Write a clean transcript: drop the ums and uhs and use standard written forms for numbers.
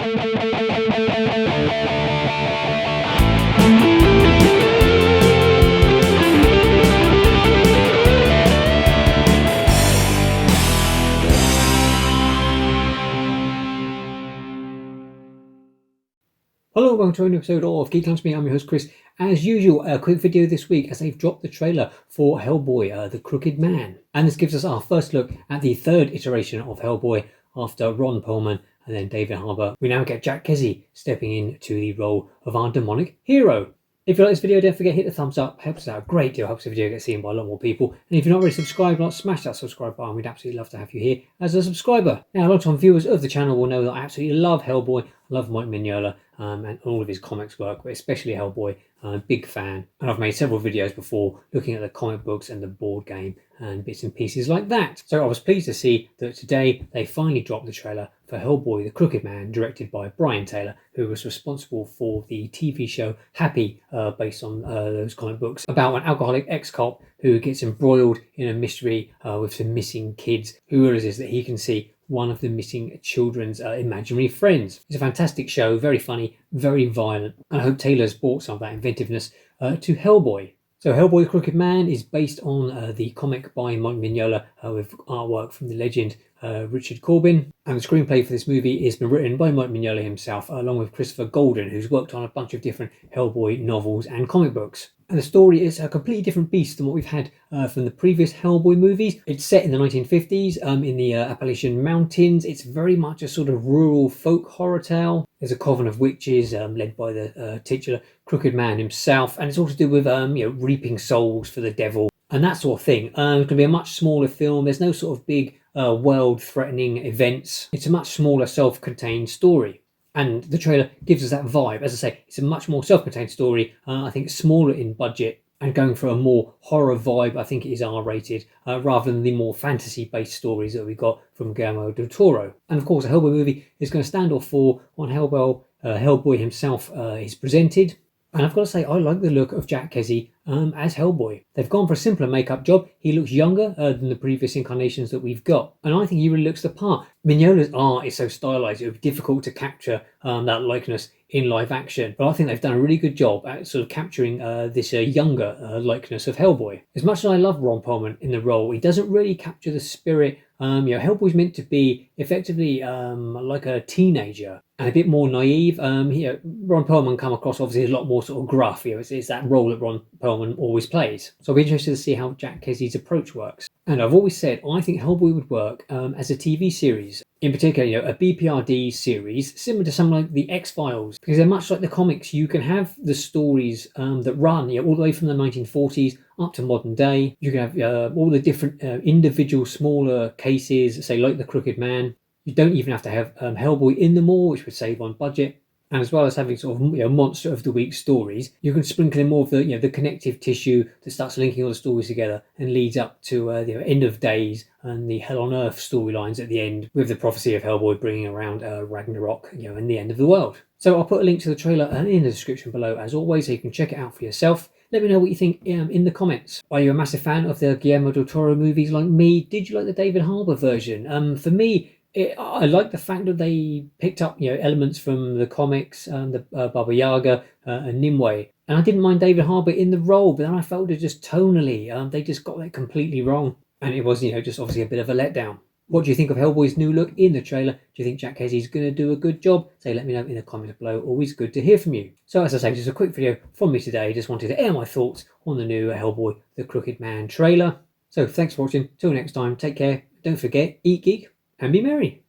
Hello, welcome to an episode of Geek Lunch Me. I'm your host Chris. As usual, a quick video this week as they've dropped the trailer for Hellboy, The Crooked Man. And this gives us our first look at the third iteration of Hellboy after Ron Perlman and then David Harbour. We now get Jack Kesy stepping into the role of our demonic hero. If you like this video, don't forget to hit the thumbs up. Helps us out a great deal. Helps the video get seen by a lot more people. And if you're not already subscribed, smash that subscribe button. We'd absolutely love to have you here as a subscriber. Now, long-time viewers of the channel will know that I absolutely love Hellboy. I love Mike Mignola and all of his comics work, but especially Hellboy. I'm a big fan. And I've made several videos before looking at the comic books and the board game and bits and pieces like that. So I was pleased to see that today they finally dropped the trailer for Hellboy, The Crooked Man, directed by Brian Taylor, who was responsible for the TV show Happy, based on those comic books, about an alcoholic ex-cop who gets embroiled in a mystery with some missing kids, who realizes that he can see one of the missing children's imaginary friends. It's a fantastic show, very funny, very violent, and I hope Taylor's brought some of that inventiveness to Hellboy. So Hellboy the Crooked Man is based on the comic by Mike Mignola with artwork from the legend Richard Corbin. And the screenplay for this movie has been written by Mike Mignola himself, along with Christopher Golden, who's worked on a bunch of different Hellboy novels and comic books. And the story is a completely different beast than what we've had from the previous Hellboy movies. It's set in the 1950s in the Appalachian Mountains. It's very much a sort of rural folk horror tale. There's a coven of witches led by the titular Crooked Man himself. And it's all to do with reaping souls for the devil and that sort of thing. It's going to be a much smaller film. There's no sort of big world-threatening events. It's a much smaller self-contained story. And the trailer gives us that vibe. As I say, it's a much more self-contained story. I think smaller in budget and going for a more horror vibe. I think it is R-rated rather than the more fantasy-based stories that we got from Guillermo del Toro. And of course, a Hellboy movie is going to stand or fall on how well Hellboy himself is presented. And I've got to say, I like the look of Jack Kesy as Hellboy. They've gone for a simpler makeup job. He looks younger than the previous incarnations that we've got. And I think he really looks the part. Mignola's art is so stylized, it would be difficult to capture that likeness in live action. But I think they've done a really good job at sort of capturing this younger likeness of Hellboy. As much as I love Ron Perlman in the role, he doesn't really capture the spirit. Hellboy's meant to be effectively like a teenager and a bit more naive. Ron Perlman come across obviously a lot more sort of gruff. It's that role that Ron Perlman always plays. So I'll be interested to see how Jack Kesy's approach works. And I've always said I think Hellboy would work as a TV series. In particular, a BPRD series similar to something like the X-Files, because they're much like the comics. You can have the stories that run all the way from the 1940s up to modern day. You can have all the different individual smaller cases, say like the Crooked Man. You don't even have to have Hellboy in them all, which would save on budget. And as well as having sort of monster of the week stories, you can sprinkle in more of the the connective tissue that starts linking all the stories together and leads up to the end of days and the Hell on Earth storylines at the end, with the prophecy of Hellboy bringing around Ragnarok, and the end of the world. So I'll put a link to the trailer in the description below as always, so you can check it out for yourself. Let me know what you think in the comments. Are you a massive fan of the Guillermo del Toro movies like me? Did you like the David Harbour version? For me, I like the fact that they picked up elements from the comics, the Baba Yaga and Nimue. And I didn't mind David Harbour in the role, but then I felt it just tonally, they just got that completely wrong. And it was, just obviously a bit of a letdown. What do you think of Hellboy's new look in the trailer? Do you think Jack Kesy's going to do a good job? Say, let me know in the comments below. Always good to hear from you. So as I say, just a quick video from me today. Just wanted to air my thoughts on the new Hellboy, The Crooked Man trailer. So thanks for watching. Till next time, take care. Don't forget, eat geek and be merry.